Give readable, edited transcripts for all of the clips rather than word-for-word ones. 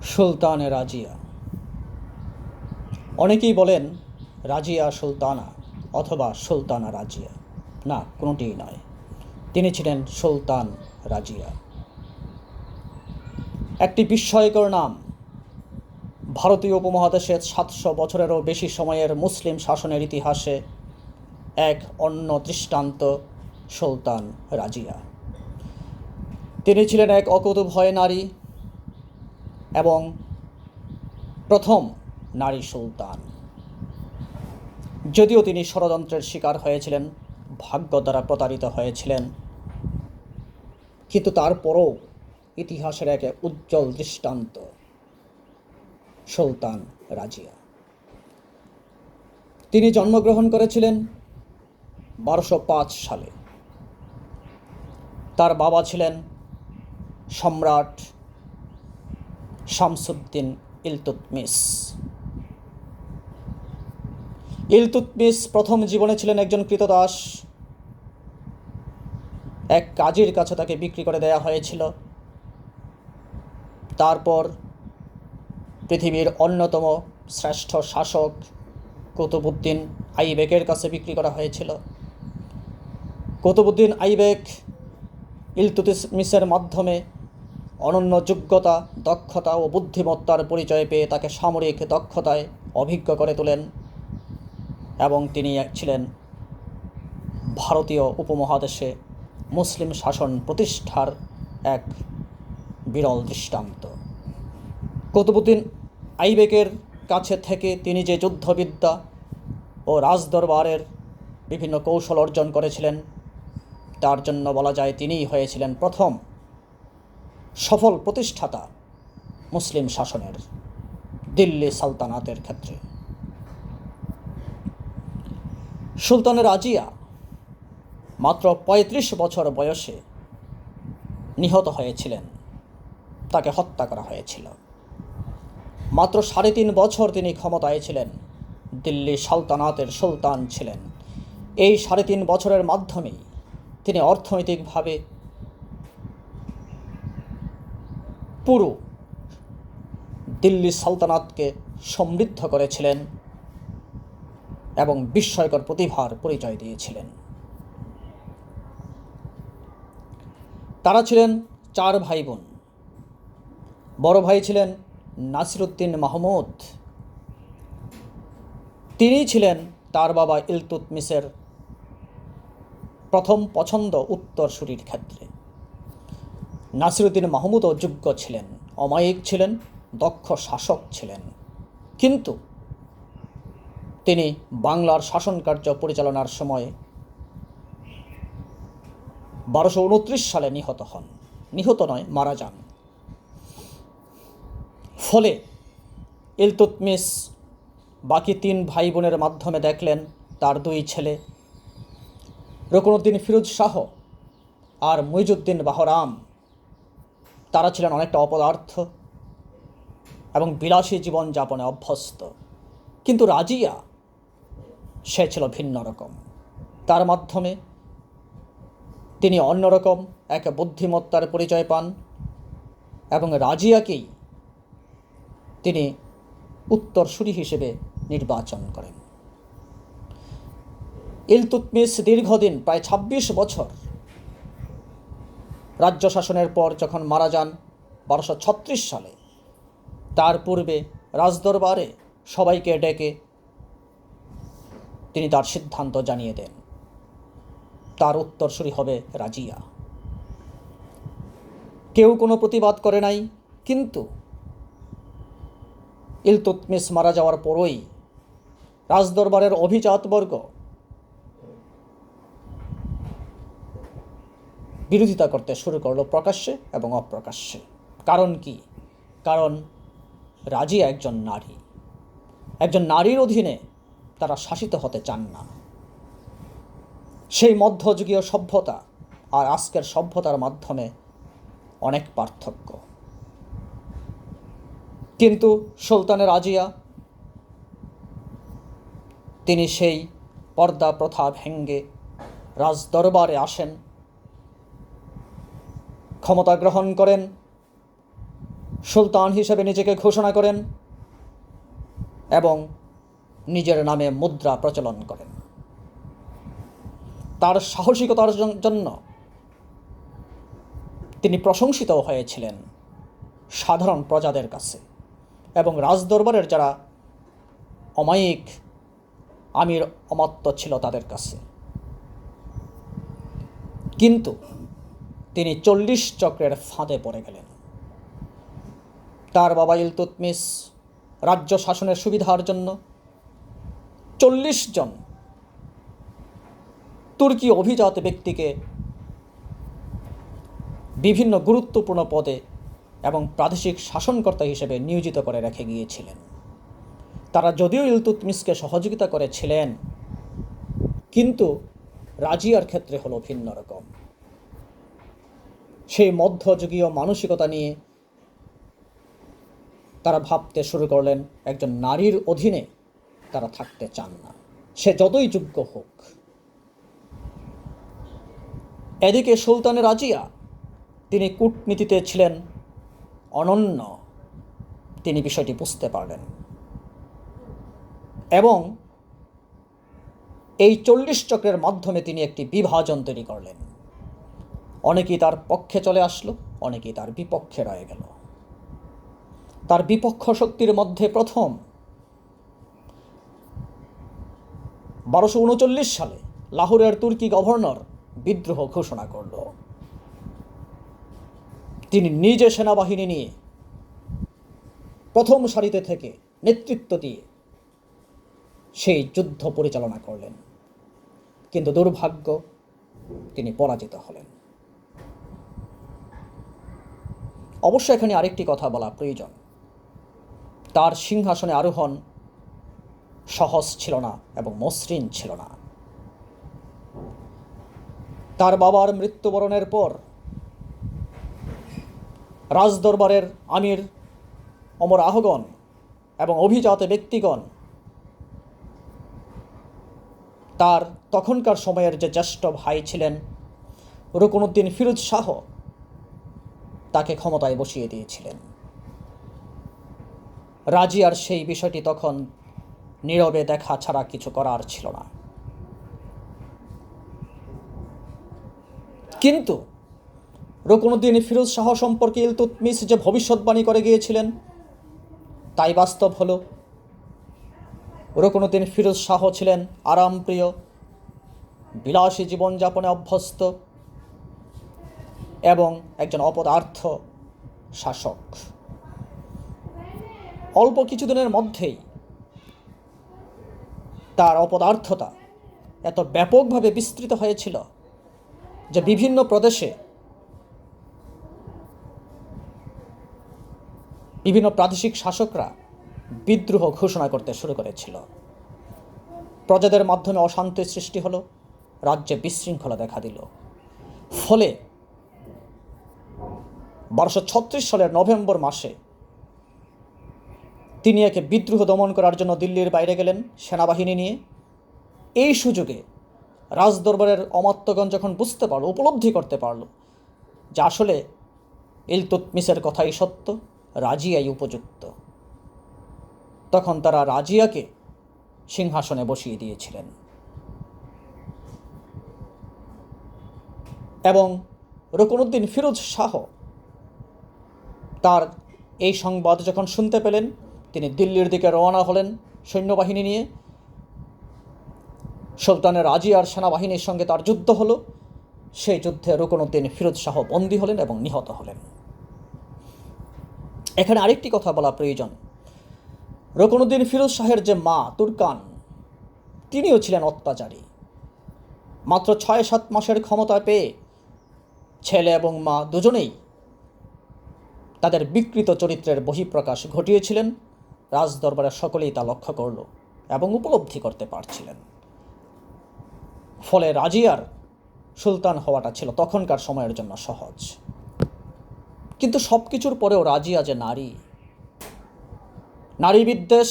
সুলতানে রাজিয়া। অনেকেই বলেন রাজিয়া সুলতানা অথবা সুলতানা রাজিয়া। না, কোনোটিই নয়। তিনি ছিলেন সুলতান রাজিয়া। একটি বিস্ময়কর নাম। ভারতীয় উপমহাদেশের 700 বছরেরও বেশি সময়ের মুসলিম শাসনের ইতিহাসে এক অন্য দৃষ্টান্ত সুলতান রাজিয়া। তিনি ছিলেন এক অকুতোভয় নারী এবং প্রথম নারী সুলতান। যদিও তিনি ষড়যন্ত্রের শিকার হয়েছিলেন, ভাগ্য দ্বারা প্রতারিত হয়েছিলেন, কিন্তু তারপরও ইতিহাসের এক উজ্জ্বল দৃষ্টান্ত সুলতান রাজিয়া। তিনি জন্মগ্রহণ করেছিলেন 1205 সালে। তার বাবা ছিলেন সম্রাট শামসুদ্দিন ইলতুৎমিশ। ইলতুৎমিশ প্রথম জীবনে ছিলেন একজন ক্রীতদাস। এক কাজীর কাছে তাকে বিক্রি করে দেয়া হয়েছিল। তারপর পৃথিবীর অন্যতম শ্রেষ্ঠ শাসক কুতুবউদ্দিন আইবেকের কাছে বিক্রি করা হয়েছিল। কুতুবউদ্দিন আইবেক ইলতুৎমিশের মাধ্যমে অনন্য যোগ্যতা, দক্ষতা ও বুদ্ধিমত্তার পরিচয় পেয়ে তাকে সামরিক দক্ষতায় অভিজ্ঞ করে তোলেন এবং তিনি ছিলেন ভারতীয় উপমহাদেশে মুসলিম শাসন প্রতিষ্ঠার এক বিরল দৃষ্টান্ত। কুতুবউদ্দিন আইবেকের কাছে থেকে তিনি যে যুদ্ধবিদ্যা ও রাজদরবারের বিভিন্ন কৌশল অর্জন করেছিলেন, তার জন্য বলা যায় তিনিই হয়েছিলেন প্রথম সফল প্রতিষ্ঠাতা মুসলিম শাসনের দিল্লি সালতানাতের ক্ষেত্রে। সুলতান রাজিয়া মাত্র 35 বছর বয়সে নিহত হয়েছিলেন। তাকে হত্যা করা হয়েছিল। মাত্র 3.5 বছর তিনি ক্ষমতায় ছিলেন, দিল্লি সালতানাতের সুলতান ছিলেন। এই 3.5 বছরের মাধ্যমেই তিনি অর্থনৈতিকভাবে পুরো দিল্লি সালতানাতকে সমৃদ্ধ করেছিলেন এবং বিস্ময়কর প্রতিভার পরিচয় দিয়েছিলেন। তারা ছিলেন 4 ভাই বোন। বড় ভাই ছিলেন নাসিরউদ্দিন মাহমুদ। তিনি ছিলেন তার বাবা ইলতুৎমিশের প্রথম পছন্দ উত্তরসূরির ক্ষেত্রে। নাসিরউদ্দিন মাহমুদও যোগ্য ছিলেন, অমায়িক ছিলেন, দক্ষ শাসক ছিলেন, কিন্তু তিনি বাংলার শাসনকার্য পরিচালনার সময় 1229 সালে নিহত হন। নিহত নয়, মারা যান। ফলে ইলতুৎমিশ বাকি 3 ভাই বোনের মাধ্যমে দেখলেন তার 2 ছেলে রুকনুদ্দিন ফিরোজ শাহ আর মুইজউদ্দিন বাহরাম, তারা ছিলেন অনেকটা অপদার্থ এবং বিলাসী জীবনযাপনে অভ্যস্ত। কিন্তু রাজিয়া, সে ছিল ভিন্ন রকম। তার মাধ্যমে তিনি অন্যরকম এক বুদ্ধিমত্তার পরিচয় পান এবং রাজিয়াকেই তিনি উত্তরসূরি হিসেবে নির্বাচন করেন। ইলতুৎমিশ দীর্ঘদিন, প্রায় 26 বছর রাজ্য শাসনের পর যখন মারা যান 1236 সালে, তার পূর্বে রাজদরবারে সবাইকে ডেকে তিনি তার সিদ্ধান্ত জানিয়ে দেন তার উত্তরসূরি হবে রাজিয়া। কেউ কোনো প্রতিবাদ করে নাই, কিন্তু ইলতুৎমিশ মারা যাওয়ার পরই রাজদরবারের অভিজাতবর্গ বিরোধিতা করতে শুরু করলো, প্রকাশ্যে এবং অপ্রকাশ্যে। কারণ কি? কারণ রাজিয়া একজন নারী। একজন নারীর অধীনে তারা শাসিত হতে চান না। সেই মধ্যযুগীয় সভ্যতা আর আজকের সভ্যতার মাধ্যমে অনেক পার্থক্য। কিন্তু সুলতানে রাজিয়া, তিনি সেই পর্দা প্রথা ভেঙে রাজদরবারে আসেন, ক্ষমতা গ্রহণ করেন, সুলতান হিসেবে নিজেকে ঘোষণা করেন এবং নিজের নামে মুদ্রা প্রচলন করেন। তার সাহসিকতার জন্য তিনি প্রশংসিত হয়েছিলেন সাধারণ প্রজাদের কাছে এবং রাজদরবারের যারা অমায়িক আমির অমাত্য ছিল তাদের কাছে। কিন্তু তিনি 40 চক্রের ফাঁদে পড়ে গেলেন। তার বাবা ইলতুৎমিশ রাজ্য শাসনের সুবিধার জন্য 40 জন তুর্কি অভিজাত ব্যক্তিকে বিভিন্ন গুরুত্বপূর্ণ পদে এবং প্রাদেশিক শাসনকর্তা হিসেবে নিয়োজিত করে রেখে গিয়েছিলেন। তারা যদিও ইলতুৎমিশকে সহযোগিতা করেছিলেন, কিন্তু রাজিয়ার ক্ষেত্রে হলো ভিন্ন রকম। সেই মধ্যযুগীয় মানসিকতা নিয়ে তারা ভাবতে শুরু করলেন একজন নারীর অধীনে তারা থাকতে চান না, সে যতই যোগ্য হোক। এদিকে সুলতান রাজিয়া, তিনি কূটনীতিতে ছিলেন অনন্য। তিনি বিষয়টি বুঝতে পারলেন এবং এই 40 চক্রের মাধ্যমে তিনি একটি বিভাজন তৈরি করলেন। অনেকেই তার পক্ষে চলে আসলো, অনেকেই তার বিপক্ষে রয়ে গেল। তার বিপক্ষ শক্তির মধ্যে প্রথম 1239 সালে লাহোরের তুর্কি গভর্নর বিদ্রোহ ঘোষণা করল। তিনি নিজে সেনাবাহিনী নিয়ে প্রথম সারিতে থেকে নেতৃত্ব দিয়ে সেই যুদ্ধ পরিচালনা করলেন, কিন্তু দুর্ভাগ্য, তিনি পরাজিত হলেন। অবশ্য এখানে আরেকটি কথা বলা প্রয়োজন, তার সিংহাসনে আরোহণ সহজ ছিল না এবং মসৃণ ছিল না। তার বাবার মৃত্যুবরণের পর রাজদরবারের আমির অমরাহগণ এবং অভিজাত ব্যক্তিগণ তার তখনকার সময়ের যে জ্যেষ্ঠ ভাই ছিলেন রুকনুদ্দিন ফিরোজ শাহ, তাকে ক্ষমতায় বসিয়ে দিয়েছিলেন। রাজিয়ার সেই বিষয়টি তখন নীরবে দেখা ছাড়া কিছু করার ছিল না। কিন্তু রুকনুদ্দিন ফিরোজ শাহ সম্পর্কে ইলতুৎমিশ যে ভবিষ্যৎবাণী করে গিয়েছিলেন তাই বাস্তব হলো। রুকনুদ্দিন ফিরোজ শাহ ছিলেন আরামপ্রিয়, বিলাসী জীবনযাপনে অভ্যস্ত এবং একজন অপদার্থ শাসক। অল্প কিছুদিনের মধ্যেই তার অপদার্থতা এত ব্যাপকভাবে বিস্তৃত হয়েছিল যে বিভিন্ন প্রদেশে বিভিন্ন প্রাদেশিক শাসকরা বিদ্রোহ ঘোষণা করতে শুরু করেছিল। প্রজাদের মাধ্যমে অশান্তির সৃষ্টি হলো, রাজ্যে বিশৃঙ্খলা দেখা দিল। ফলে 1236 সালের নভেম্বর মাসে তিনি একে বিদ্রোহ দমন করার জন্য দিল্লির বাইরে গেলেন সেনাবাহিনী নিয়ে। এই সুযোগে রাজদরবারের অমাত্যগণ যখন বুঝতে পারল, উপলব্ধি করতে পারল যে আসলে ইলতুৎমিশের কথাই সত্য, রাজিয়াই উপযুক্ত, তখন তারা রাজিয়াকে সিংহাসনে বসিয়ে দিয়েছিলেন। এবং রুকনুদ্দিন ফিরোজ শাহ তার এই সংবাদ যখন শুনতে পেলেন, তিনি দিল্লির দিকে রওনা হলেন সৈন্যবাহিনী নিয়ে। সুলতানের রাজিয়ার সেনাবাহিনীর সঙ্গে তার যুদ্ধ হলো। সেই যুদ্ধে রুকনুদ্দিন ফিরোজ শাহ বন্দী হলেন এবং নিহত হলেন। এখানে আরেকটি কথা বলা প্রয়োজন, রুকনুদ্দিন ফিরোজ শাহের যে মা তুর্কান, তিনিও ছিলেন অত্যাচারী। মাত্র 6-7 মাসের ক্ষমতা পেয়ে ছেলে এবং মা দুজনেই তাদের বিকৃত চরিত্রের বহিঃপ্রকাশ ঘটিয়েছিলেন। রাজদরবারের সকলেই তা লক্ষ্য করল এবং উপলব্ধি করতে পারছিলেন। ফলে রাজিয়ার সুলতান হওয়াটা ছিল তখনকার সময়ের জন্য সহজ। কিন্তু সব কিছুর পরেও রাজিয়া যে নারী বিদ্বেষ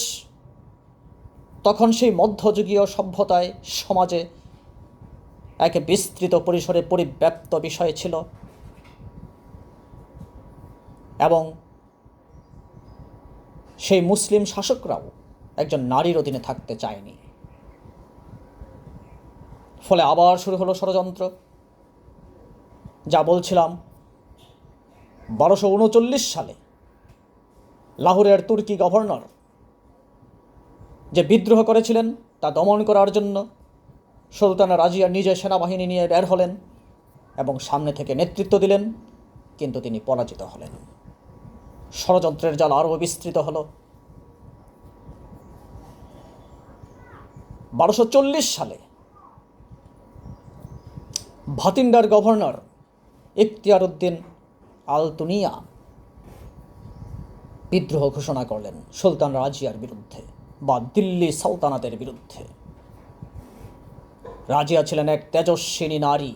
তখন সেই মধ্যযুগীয় সভ্যতায় সমাজে এক বিস্তৃত পরিসরে পরিব্যাপ্ত বিষয় ছিল এবং সেই মুসলিম শাসকরাও একজন নারীর অধীনে থাকতে চায়নি। ফলে আবার শুরু হলো ষড়যন্ত্র। যা বলছিলাম, 1239 সালে লাহোরের তুর্কি গভর্নর যে বিদ্রোহ করেছিলেন তা দমন করার জন্য সুলতানা রাজিয়া নিজে সেনাবাহিনী নিয়ে বের হলেন এবং সামনে থেকে নেতৃত্ব দিলেন, কিন্তু তিনি পরাজিত হলেন। ষড়যন্ত্রের জাল আরও বিস্তৃত হল। 1240 সালে ভাতিন্ডার গভর্নর ইখতিয়ার উদ্দিন আলতুনিয়া বিদ্রোহ ঘোষণা করলেন সুলতান রাজিয়ার বিরুদ্ধে বা দিল্লি সালতানাতের বিরুদ্ধে। রাজিয়া ছিলেন এক তেজস্বিনী নারী,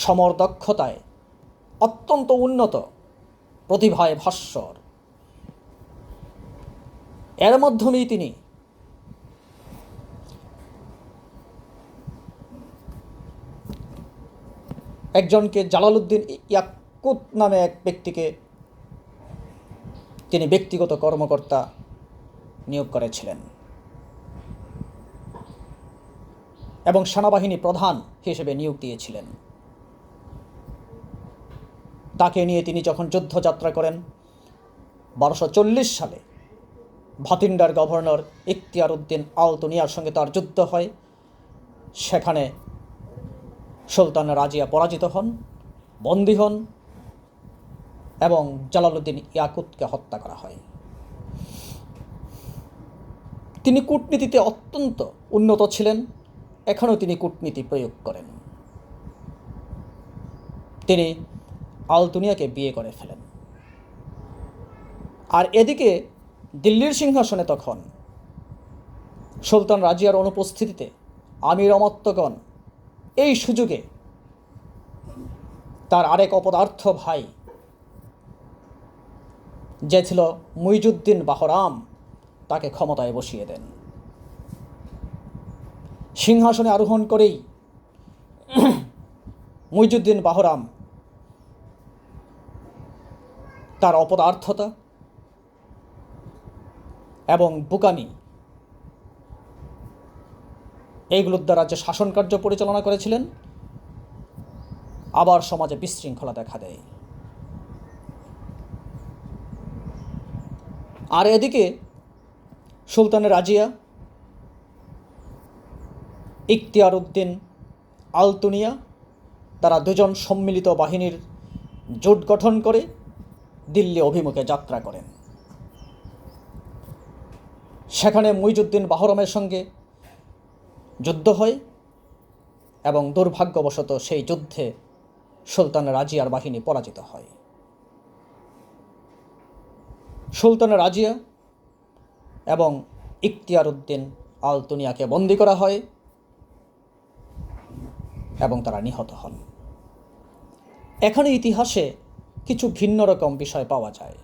সমর দক্ষতায় অত্যন্ত উন্নত, প্রতিভায় ভাস্বর। এর মাধ্যমেই তিনি একজনকে জালালউদ্দিন ইয়াকুত নামে এক ব্যক্তিকে তিনি ব্যক্তিগত কর্মকর্তা নিয়োগ করেছিলেন এবং সেনাবাহিনী প্রধান হিসেবে নিয়োগ দিয়েছিলেন। তাকে নিয়ে তিনি যখন যুদ্ধযাত্রা করেন, 1240 সালে ভাতিন্ডার গভর্নর ইখতিয়ার উদ্দিন আলতুনিয়ার সঙ্গে তার যুদ্ধ হয়। সেখানে সুলতান রাজিয়া পরাজিত হন, বন্দী হন এবং জালালউদ্দিন ইয়াকুতকে হত্যা করা হয়। তিনি কূটনীতিতে অত্যন্ত উন্নত ছিলেন, এখনও তিনি কূটনীতি প্রয়োগ করেন। তিনি আলতুনিয়াকে বিয়ে করে ফেলেন। আর এদিকে দিল্লির সিংহাসনে তখন সুলতান রাজিয়ার অনুপস্থিতিতে আমির অমাত্যগণ এই সুযোগে তার আরেক অপদার্থ ভাই যে ছিল মুইজুদ্দিন বাহরাম তাকে ক্ষমতায় বসিয়ে দেন। সিংহাসনে আরোহণ করেই মুইজুদ্দিন বাহরাম তার অপদার্থতা এবং বুকামি এইগুলোর দ্বারা যে শাসন কার্য পরিচালনা করেছিলেন, আবার সমাজে বিশৃঙ্খলা দেখা দেয়। আর এদিকে সুলতান রাজিয়া ইখতিয়ার উদ্দিন আলতুনিয়া তারা দুজন সম্মিলিত বাহিনীর জোট গঠন করে দিল্লি অভিমুখে যাত্রা করেন। সেখানে মুইজুদ্দিন বাহরামের সঙ্গে যুদ্ধ হয় এবং দুর্ভাগ্যবশত সেই যুদ্ধে সুলতান রাজিয়ার বাহিনী পরাজিত হয়। সুলতান রাজিয়া এবং ইখতিয়ার উদ্দিন আলতুনিয়াকে বন্দী করা হয় এবং তারা নিহত হন। এখানে ইতিহাসে কিছু ভিন্ন রকম বিষয় পাওয়া যায়।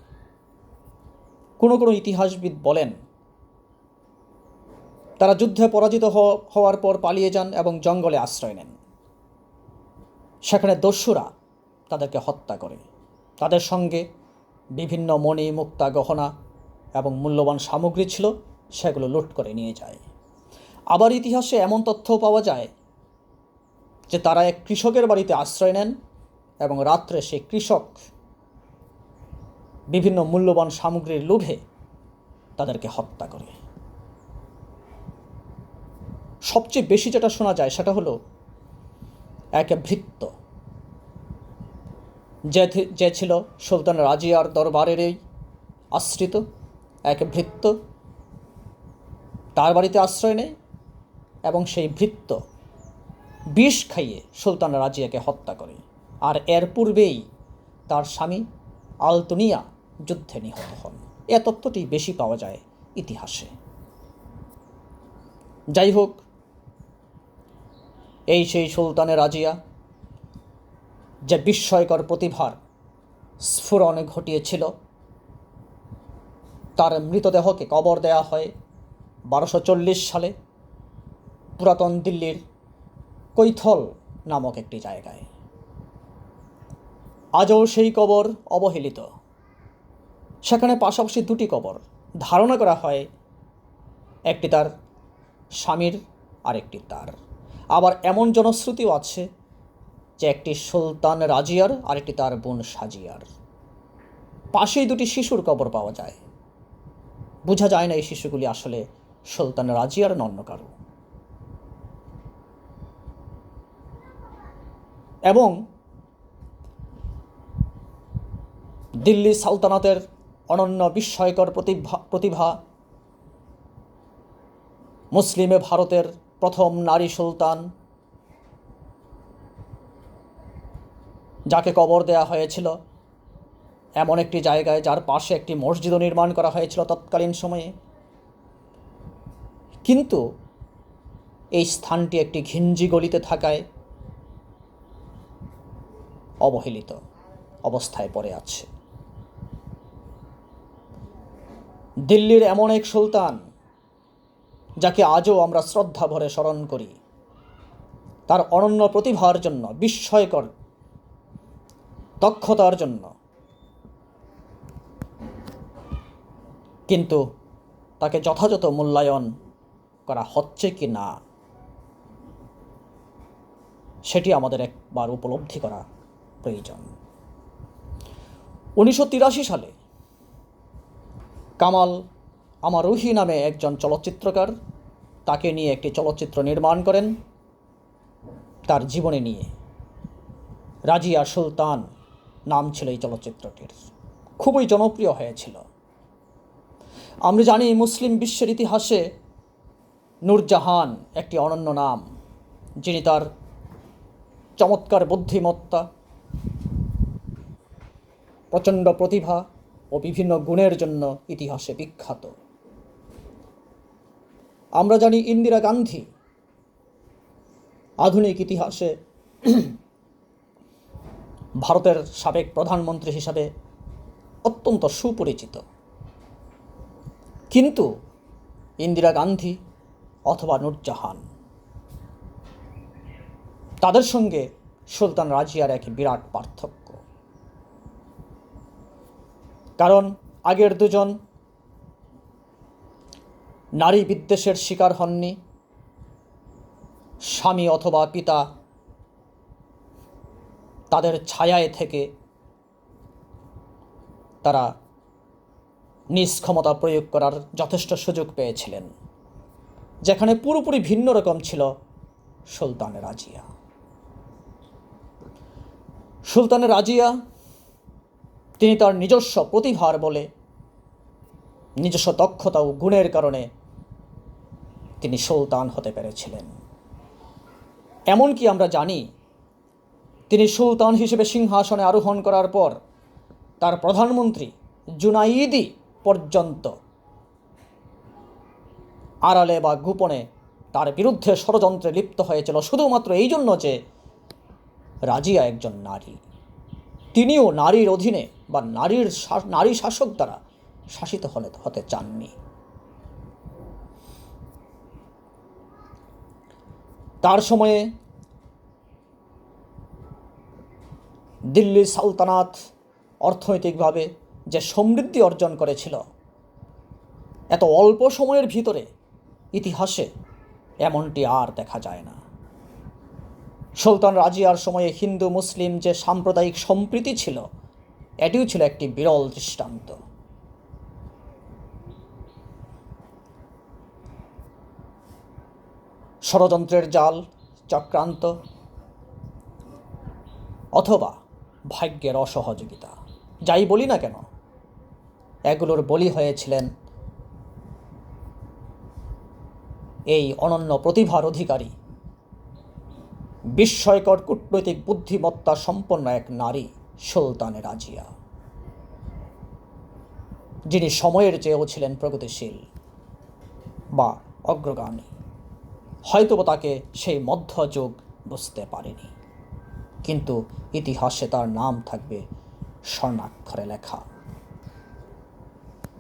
কোনো কোনো ইতিহাসবিদ বলেন তারা যুদ্ধে পরাজিত হওয়ার পর পালিয়ে যান এবং জঙ্গলে আশ্রয় নেন। সেখানে দস্যুরা তাদেরকে হত্যা করে, তাদের সঙ্গে বিভিন্ন মণি, মুক্তা, গহনা এবং মূল্যবান সামগ্রী ছিল, সেগুলো লুট করে নিয়ে যায়। আবার ইতিহাসে এমন তথ্যও পাওয়া যায় যে তারা এক কৃষকের বাড়িতে আশ্রয় নেন এবং রাত্রে সেই কৃষক বিভিন্ন মূল্যবান সামগ্রীর লোভে তাদেরকে হত্যা করে। সবচেয়ে বেশি যেটা শোনা যায় সেটা হলো এক ভৃত্য যে ছিল সুলতান রাজিয়ার দরবারেরই আশ্রিত এক ভৃত্য, তার বাড়িতে আশ্রয় নেয় এবং সেই ভৃত্য বিষ খাইয়ে সুলতান রাজিয়াকে হত্যা করে। আর এর পূর্বেই তার স্বামী আলতুনিয়া যুদ্ধে নিহত হন। এ তথ্যটি বেশি পাওয়া যায় ইতিহাসে। যাই হোক, এই সেই সুলতানে রাজিয়া যে বিস্ময়কর প্রতিভার স্ফুরণ ঘটিয়েছিল। তার মৃতদেহকে কবর দেয়া হয় 1240 সালে পুরাতন দিল্লির কৈথল নামক একটি জায়গায়। আজও সেই কবর অবহেলিত। সেখানে পাশাপাশি দুটি কবর। ধারণা করা হয় একটি তার স্বামীর, আরেকটি তার। আবার এমন জনশ্রুতিও আছে যে একটি সুলতান রাজিয়ার, আরেকটি তার বোন সাজিয়ার। পাশেই দুটি শিশুর কবর পাওয়া যায়। বোঝা যায় না এই শিশুগুলি আসলে সুলতান রাজিয়ার না অন্য কারো। এবং দিল্লি সালতানাতের অনন্য বিস্ময়কর প্রতিভা, মুসলিমে ভারতের প্রথম নারী সুলতান, যাকে কবর দেয়া হয়েছিল এমন একটি জায়গায় যার পাশে একটি মসজিদও নির্মাণ করা হয়েছিল তৎকালীন সময়ে। কিন্তু এই স্থানটি একটি ঘিঞ্জি গলিতে থাকায় অবহেলিত অবস্থায় পড়ে আছে। দিল্লির এমন এক সুলতান যাকে আজও আমরা শ্রদ্ধা ভরে স্মরণ করি তার অনন্য প্রতিভার জন্য, বিস্ময়কর দক্ষতার জন্য, কিন্তু তাকে যথাযথ মূল্যায়ন করা হচ্ছে কি না সেটি আমাদের একবার উপলব্ধি করা প্রয়োজন। 1983 সালে কামাল আমারুহি নামে একজন চলচ্চিত্রকার তাকে নিয়ে একটি চলচ্চিত্র নির্মাণ করেন তার জীবনী নিয়ে। রাজিয়া সুলতান নাম ছিল এই চলচ্চিত্রটির। খুবই জনপ্রিয় হয়েছিল। আমরা জানি মুসলিম বিশ্বের ইতিহাসে নূরজাহান একটি অনন্য নাম, যিনি তার চমৎকার বুদ্ধিমত্তা, প্রচণ্ড প্রতিভা ও বিভিন্ন গুণের জন্য ইতিহাসে বিখ্যাত। আমরা জানি ইন্দিরা গান্ধী আধুনিক ইতিহাসে ভারতের সাবেক প্রধানমন্ত্রী হিসাবে অত্যন্ত সুপরিচিত। কিন্তু ইন্দিরা গান্ধী অথবা নূরজাহান, তাদের সঙ্গে সুলতান রাজিয়ার এক বিরাট পার্থক্য। কারণ আগের দুজন নারী বিদ্বেষের শিকার হননি। স্বামী অথবা পিতা তাদের ছায়ায় থেকে তারা নিজ ক্ষমতা প্রয়োগ করার যথেষ্ট সুযোগ পেয়েছিলেন, যেখানে পুরোপুরি ভিন্ন রকম ছিল সুলতান রাজিয়া। সুলতান রাজিয়া তিনি তার নিজস্ব প্রতিভার বলে, নিজস্ব দক্ষতা ও গুণের কারণে তিনি সুলতান হতে পেরেছিলেন। এমনকি আমরা জানি তিনি সুলতান হিসেবে সিংহাসনে আরোহণ করার পর তার প্রধানমন্ত্রী জুনাইদি পর্যন্ত আড়ালে বা গোপনে তার বিরুদ্ধে ষড়যন্ত্রে লিপ্ত হয়েছিল, শুধুমাত্র এই জন্য যে রাজিয়া একজন নারী। তিনিও নারীর অধীনে বা নারী শাসক দ্বারা শাসিত হতে চাননি। তার সময়ে দিল্লি সালতানাত অর্থনৈতিকভাবে যে সমৃদ্ধি অর্জন করেছিল, এত অল্প সময়ের ভিতরে ইতিহাসে এমনটি আর দেখা যায় না। সুলতান রাজিয়ার সময়ে হিন্দু মুসলিম যে সাম্প্রদায়িক সম্প্রীতি ছিল, এটিও ছিল একটি বিরল দৃষ্টান্ত। ষড়যন্ত্রের জাল, চক্রান্ত অথবা ভাগ্যের অসহযোগিতা, যাই বলি না কেন, এগুলোর বলি হয়েছিলেন এই অনন্য প্রতিভার অধিকারী, বিস্ময়কর কূটনৈতিক বুদ্ধিমত্তা সম্পন্ন এক নারী সুলতান রাজিয়া, যিনি সময়ের চেয়েও ছিলেন প্রগতিশীল বা অগ্রগামী। হয়তো তাকে সেই মধ্যযুগ বুঝতে পারেনি, কিন্তু ইতিহাসে তার নাম থাকবে স্বর্ণাক্ষরে লেখা।